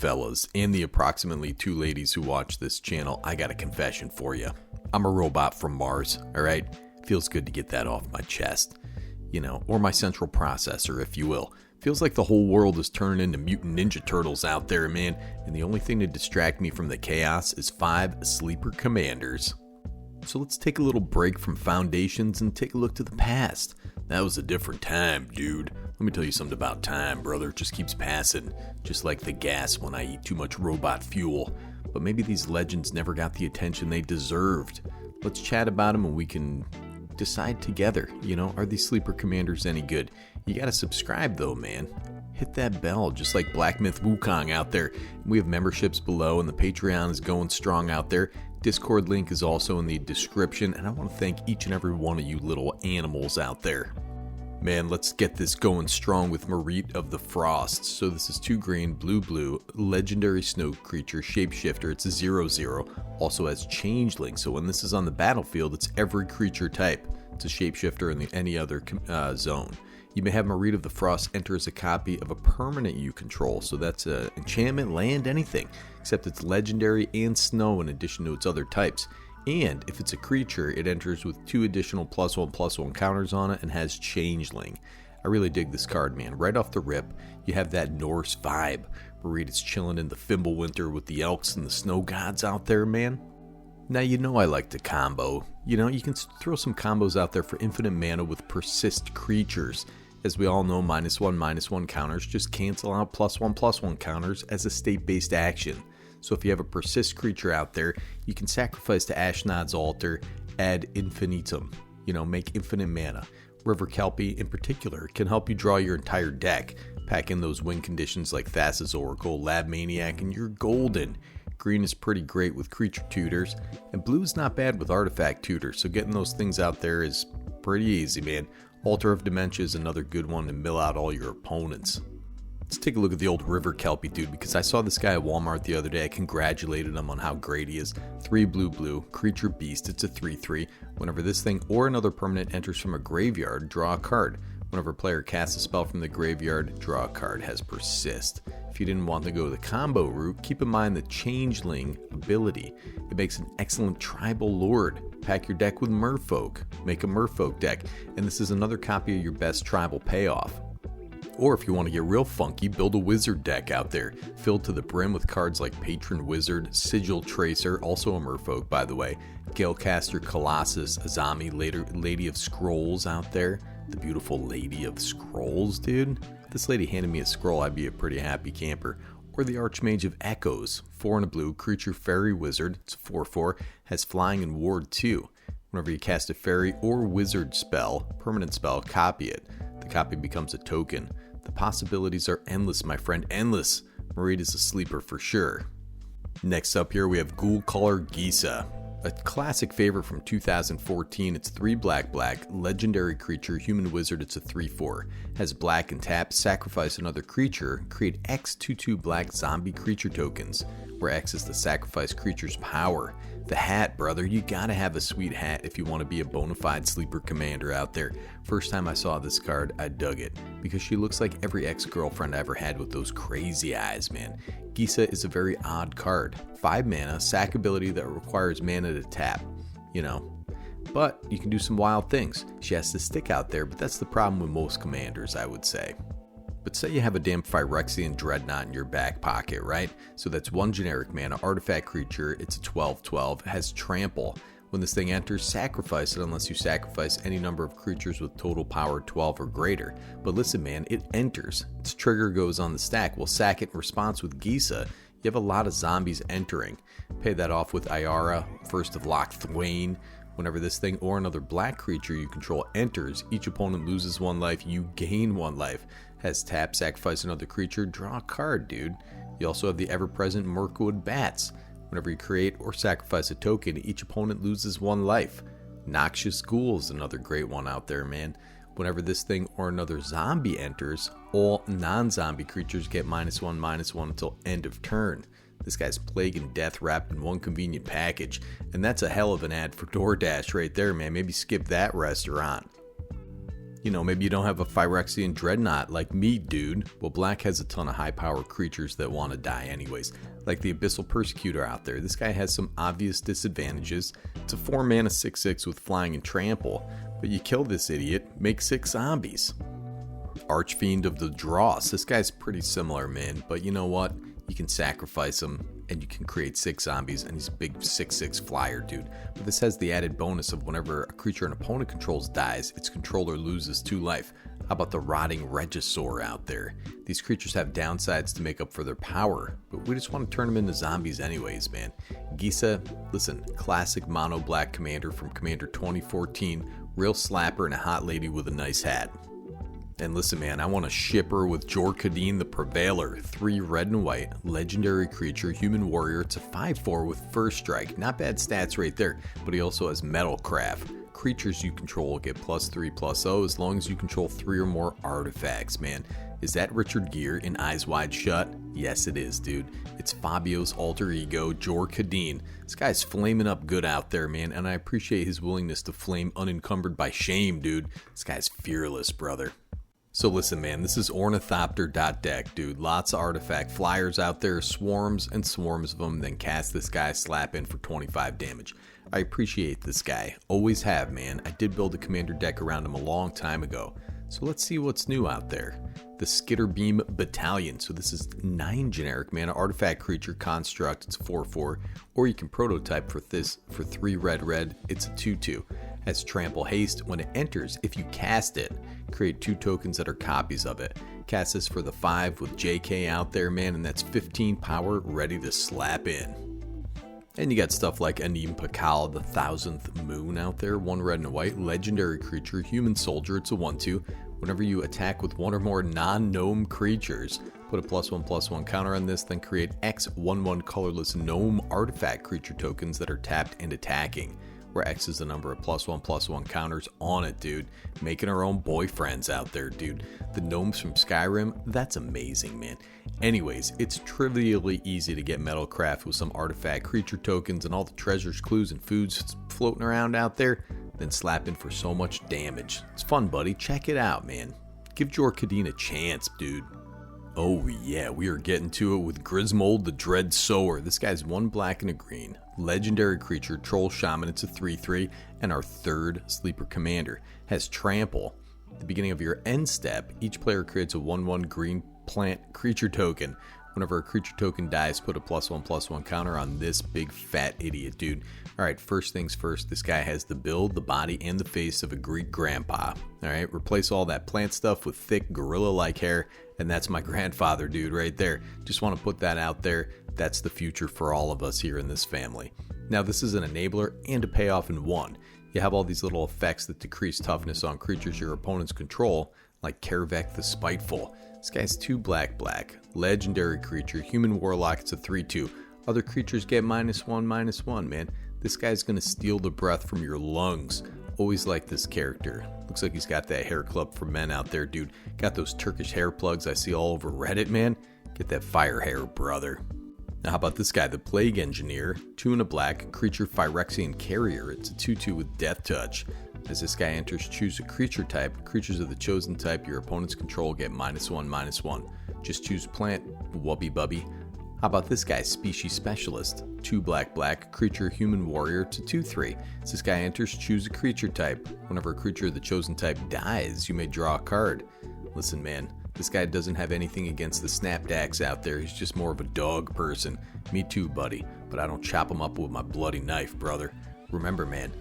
fellas, and the approximately 2 ladies who watch this channel, I got a confession for you. I'm a robot from Mars, alright? Feels good to get that off my chest. You know, or my central processor, if you will. Feels like the whole world is turning into mutant ninja turtles out there, man, and the only thing to distract me from the chaos is 5 sleeper commanders. So let's take a little break from foundations and take a look to the past. That was a different time, dude. Let me tell you something about time, brother. It just keeps passing, just like the gas when I eat too much robot fuel. But maybe these legends never got the attention they deserved. Let's chat about them and we can decide together, you know, are these sleeper commanders any good? You gotta subscribe though, man. Hit that bell, just like Black Myth Wukong out there. We have memberships below and the Patreon is going strong out there. Discord link is also in the description, and I want to thank each and every one of you little animals out there. Man, let's get this going strong with Marita of the Frost. So this is 2 green, blue, legendary snow creature, shapeshifter. It's a 0/0, also has changeling. So when this is on the battlefield, it's every creature type. It's a shapeshifter in any other zone. You may have Marita of the Frost enter as a copy of a permanent you control. So that's a enchantment, land, anything, except it's legendary and snow in addition to its other types. And if it's a creature, it enters with 2 additional +1/+1 counters on it and has changeling. I really dig this card, man. Right off the rip, you have that Norse vibe. Marita's chilling in the Fimbulwinter with the elks and the snow gods out there, man. Now, you know I like to combo. You know, you can throw some combos out there for infinite mana with persist creatures. As we all know, -1/-1 counters just cancel out +1/+1 counters as a state-based action. So if you have a persist creature out there, you can sacrifice to Ashnod's Altar, ad infinitum, you know, make infinite mana. River Kelpie in particular can help you draw your entire deck. Pack in those win conditions like Thassa's Oracle, Lab Maniac, and you're golden. Green is pretty great with creature tutors, and blue is not bad with artifact tutors, so getting those things out there is pretty easy, man. Altar of Dementia is another good one to mill out all your opponents. Let's take a look at the old River Kelpie dude, because I saw this guy at Walmart the other day. I congratulated him on how great he is. 3 blue, creature beast, it's a 3/3. Whenever this thing or another permanent enters from a graveyard, draw a card. Whenever a player casts a spell from the graveyard, draw a card, has persist. If you didn't want to go the combo route, keep in mind the changeling ability. It makes an excellent tribal lord. Pack your deck with merfolk. Make a merfolk deck, and this is another copy of your best tribal payoff. Or if you want to get real funky, build a wizard deck out there, filled to the brim with cards like Patron Wizard, Sigil Tracer, also a merfolk by the way, Galecaster Colossus, Azami, Lady of Scrolls out there. The beautiful Lady of Scrolls, dude. If this lady handed me a scroll, I'd be a pretty happy camper. Or the Archmage of Echoes, 4 and a blue, creature fairy wizard, it's a 4/4, has flying and ward 2. Whenever you cast a fairy or wizard spell, permanent spell, copy it. The copy becomes a token. The possibilities are endless, my friend, endless. Marita's a sleeper for sure. Next up here we have Ghoul, Callar, Giza. A classic favorite from 2014, it's 3 black, legendary creature, human wizard, it's a 3/4. Has black and tap, sacrifice another creature, create X 2/2 black zombie creature tokens, where X is the sacrifice creature's power. The hat, brother, you gotta have a sweet hat if you want to be a bona fide sleeper commander out there. First time I saw this card, I dug it, because she looks like every ex-girlfriend I ever had with those crazy eyes, man. Giza is a very odd card. 5 mana, sack ability that requires mana to tap, you know. But you can do some wild things. She has to stick out there, but that's the problem with most commanders, I would say. But say you have a damn Phyrexian Dreadnought in your back pocket, right? So that's 1 generic mana, artifact creature, it's a 12/12, has trample. When this thing enters, sacrifice it unless you sacrifice any number of creatures with total power 12 or greater. But listen, man, it enters. Its trigger goes on the stack. We'll sack it in response with Giza. You have a lot of zombies entering. Pay that off with Iara, First of Loch Thwain. Whenever this thing or another black creature you control enters, each opponent loses 1 life, you gain 1 life. Has tap, sacrifice another creature, draw a card, dude. You also have the ever-present Mirkwood Bats. Whenever you create or sacrifice a token, each opponent loses 1 life. Noxious Ghoul is another great one out there, man. Whenever this thing or another zombie enters, all non-zombie creatures get -1/-1 until end of turn. This guy's Plague and Death wrapped in 1 convenient package, and that's a hell of an ad for DoorDash right there, man. Maybe skip that restaurant. You know, maybe you don't have a Phyrexian Dreadnought like me, dude. Well, black has a ton of high-power creatures that want to die anyways, like the Abyssal Persecutor out there. This guy has some obvious disadvantages. It's a 4-mana 6/6 with flying and trample, but you kill this idiot, make 6 zombies. Archfiend of the Dross. This guy's pretty similar, man, but you know what? You can sacrifice him and you can create 6 zombies, and he's a big 6/6 flyer, dude. But this has the added bonus of whenever a creature an opponent controls dies, its controller loses 2 life. How about the Rotting Regisaur out there? These creatures have downsides to make up for their power, but we just want to turn them into zombies anyways, man. Giza, listen, classic mono black commander from Commander 2014, real slapper and a hot lady with a nice hat. And listen, man, I want to ship her with Jorcadine the Prevailer. 3 red and white, legendary creature, human warrior. It's a 5/4 with first strike. Not bad stats right there, but he also has Metalcraft. Creatures you control will get +3/+0 as long as you control 3 or more artifacts, man. Is that Richard Gere in Eyes Wide Shut? Yes, it is, dude. It's Fabio's alter ego, Jorcadine. This guy's flaming up good out there, man, and I appreciate his willingness to flame unencumbered by shame, dude. This guy's fearless, brother. So listen, man, this is Ornithopter.deck, dude. Lots of artifact flyers out there, swarms and swarms of them, then cast this guy, slap in for 25 damage. I appreciate this guy. Always have, man. I did build a commander deck around him a long time ago. So let's see what's new out there. The Skitterbeam Battalion. So this is 9 generic mana artifact creature construct. It's 4/4. Or you can prototype for this for 3 red. It's a 2/2. Has trample haste. When it enters, if you cast it, create 2 tokens that are copies of it. Cast this for the 5 with JK out there, man, and that's 15 power ready to slap in. And you got stuff like Anim Pakal, the 1000th Moon out there, 1 red and a white, legendary creature, human soldier, it's a 1/2. Whenever you attack with 1 or more non-gnome creatures, put a +1/+1 counter on this, then create X 1/1 colorless gnome artifact creature tokens that are tapped and attacking, where X is the number of +1/+1 counters on it, dude. Making our own boyfriends out there, dude. The gnomes from Skyrim, that's amazing, man. Anyways, it's trivially easy to get Metalcraft with some artifact creature tokens and all the treasures, clues, and foods floating around out there, then slap in for so much damage. It's fun, buddy. Check it out, man. Give Jorcadine a chance, dude. Oh yeah, we are getting to it with Grismold the Dread Sower. This guy's 1 black and a green. Legendary creature, Troll Shaman, it's a 3/3, and our 3rd sleeper commander. Has trample. At the beginning of your end step, each player creates a 1/1 green plant creature token. Whenever a creature token dies, put a +1/+1 counter on this big fat idiot, dude. Alright, first things first, this guy has the build, the body, and the face of a Greek grandpa. Alright, replace all that plant stuff with thick gorilla-like hair, and that's my grandfather, dude, right there. Just want to put that out there. That's the future for all of us here in this family. Now, this is an enabler and a payoff in one. You have all these little effects that decrease toughness on creatures your opponents control, like Kervek the Spiteful. This guy's 2 black. Legendary creature, human warlock, it's a 3/2. Other creatures get -1/-1, man. This guy's gonna steal the breath from your lungs. Always like this character. Looks like he's got that hair club for men out there, dude. Got those Turkish hair plugs I see all over Reddit, man. Get that fire hair, brother. Now how about this guy, the Plague Engineer, 2 and a black, creature Phyrexian Carrier. It's a 2/2 with Death Touch. As this guy enters, choose a creature type. Creatures of the chosen type your opponent's control get -1/-1. Just choose plant, wubby bubby. How about this guy, Species Specialist? 2 black, creature human warrior to 2/3. As this guy enters, choose a creature type. Whenever a creature of the chosen type dies, you may draw a card. Listen, man, this guy doesn't have anything against the Snapdacks out there. He's just more of a dog person. Me too, buddy, but I don't chop him up with my bloody knife, brother. Remember, man,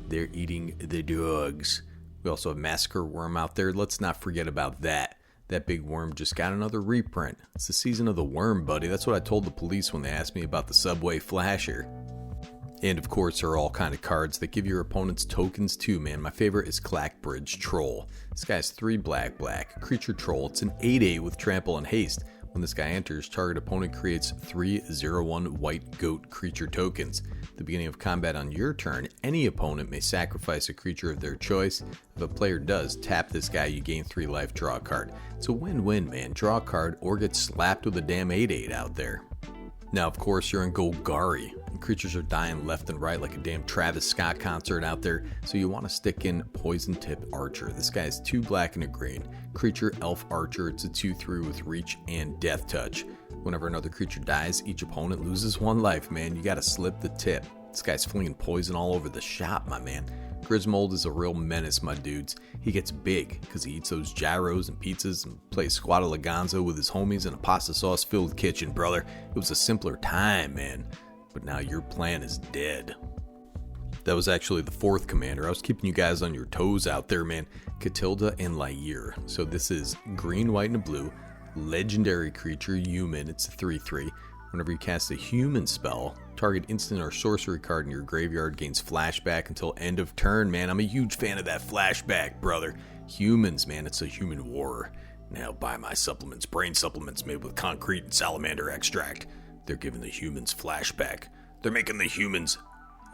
they're eating the dogs. We also have Massacre Worm out there. Let's not forget about that. That big worm just got another reprint. It's the season of the worm, buddy. That's what I told the police when they asked me about the Subway Flasher. And of course, there are all kind of cards that give your opponents tokens too, man. My favorite is Clackbridge Troll. This guy's 3 black. Creature Troll. It's an 8/8 with trample and haste. When this guy enters, target opponent creates 3/0/1 white goat creature tokens. At the beginning of combat on your turn, any opponent may sacrifice a creature of their choice. If a player does, tap this guy, you gain 3 life, draw a card. It's a win-win, man. Draw a card or get slapped with a damn 8/8 out there. Now, of course, you're in Golgari. Creatures are dying left and right like a damn Travis Scott concert out there, so you want to stick in Poison Tip Archer. This guy is 2 black and a green. Creature Elf Archer, it's a 2/3 with reach and death touch. Whenever another creature dies, each opponent loses 1 life, man. You gotta slip the tip. This guy's flinging poison all over the shop, my man. Grismold is a real menace, my dudes. He gets big because he eats those gyros and pizzas and plays Squad Laganza with his homies in a pasta sauce filled kitchen, brother. It was a simpler time, man. But now your plan is dead. That was actually the 4th commander. I was keeping you guys on your toes out there, man. Katilda and Lier. So this is green, white, and a blue. Legendary creature, human. It's a 3/3. Whenever you cast a human spell, target instant or sorcery card in your graveyard gains flashback until end of turn, man. I'm a huge fan of that flashback, brother. Humans, man, it's a human war. Now buy my supplements, brain supplements made with concrete and salamander extract. They're giving the humans flashback. They're making the humans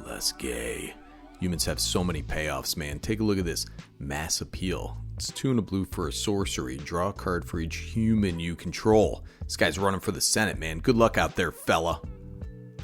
less gay. Humans have so many payoffs, man. Take a look at this. Mass Appeal. It's 2 and a blue for a sorcery. Draw a card for each human you control. This guy's running for the Senate, man. Good luck out there, fella.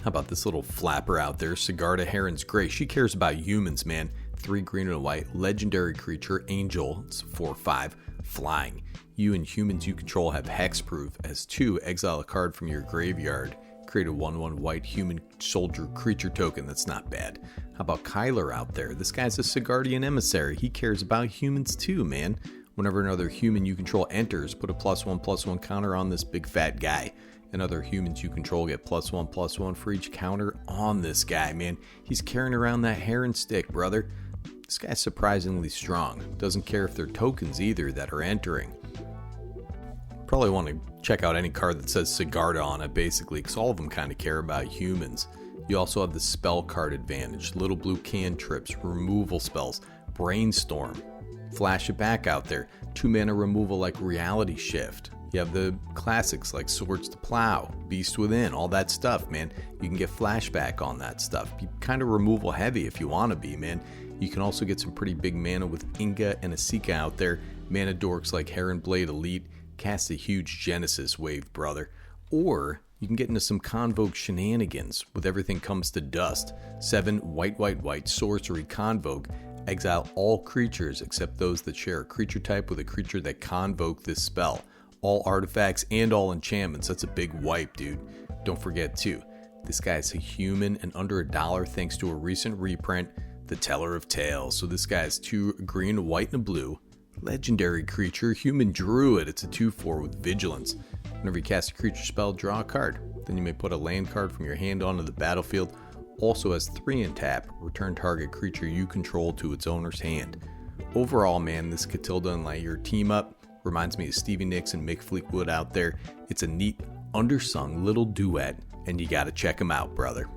How about this little flapper out there? Sigarda Heron's Grey. She cares about humans, man. 3 green and a white. Legendary creature, Angel. It's 4/5. Flying. You and humans you control have hexproof. As 2, exile a card from your graveyard. Create a 1/1 white human soldier creature token. That's not bad. How about Callar out there? This guy's a Sigardian emissary. He cares about humans too, man. Whenever another human you control enters, put a +1/+1 counter on this big fat guy. And other humans you control get +1/+1 for each counter on this guy, man. He's carrying around that heron stick, brother. This guy's surprisingly strong. Doesn't care if they're tokens either that are entering. Probably want to check out any card that says Sigarda on it, basically, because all of them kind of care about humans. You also have the spell card advantage, little blue cantrips, removal spells, brainstorm. Flash it back out there. 2 mana removal like Reality Shift. You have the classics like Swords to Plow, Beast Within, all that stuff, man. You can get flashback on that stuff. Be kind of removal heavy if you want to be, man. You can also get some pretty big mana with Inga and Asika out there. Mana dorks like Heron Blade Elite. Cast a huge Genesis wave, brother. Or you can get into some Convoke shenanigans with Everything Comes to Dust. 7 white, white, white sorcery Convoke. Exile all creatures except those that share a creature type with a creature that convoke this spell. All artifacts and all enchantments. That's a big wipe, dude. Don't forget too, this guy's a human and under $1 thanks to a recent reprint, The Teller of Tales. So this guy has 2 green, white, and a blue. Legendary creature, human druid. It's a 2/4 with vigilance. Whenever you cast a creature spell, draw a card. Then you may put a land card from your hand onto the battlefield. Also has 3 in tap. Return target creature you control to its owner's hand. Overall, man, this Katilda and Lier team up reminds me of Stevie Nicks and Mick Fleetwood out there. It's a neat, undersung little duet, and you gotta check them out, brother.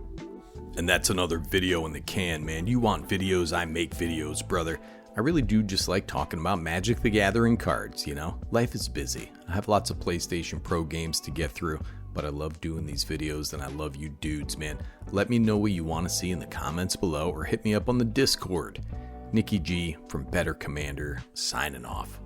And that's another video in the can, man. You want videos, I make videos, brother. I really do just like talking about Magic the Gathering cards, you know? Life is busy. I have lots of PlayStation Pro games to get through, but I love doing these videos and I love you dudes, man. Let me know what you want to see in the comments below or hit me up on the Discord. Nikki G from Better Commander, signing off.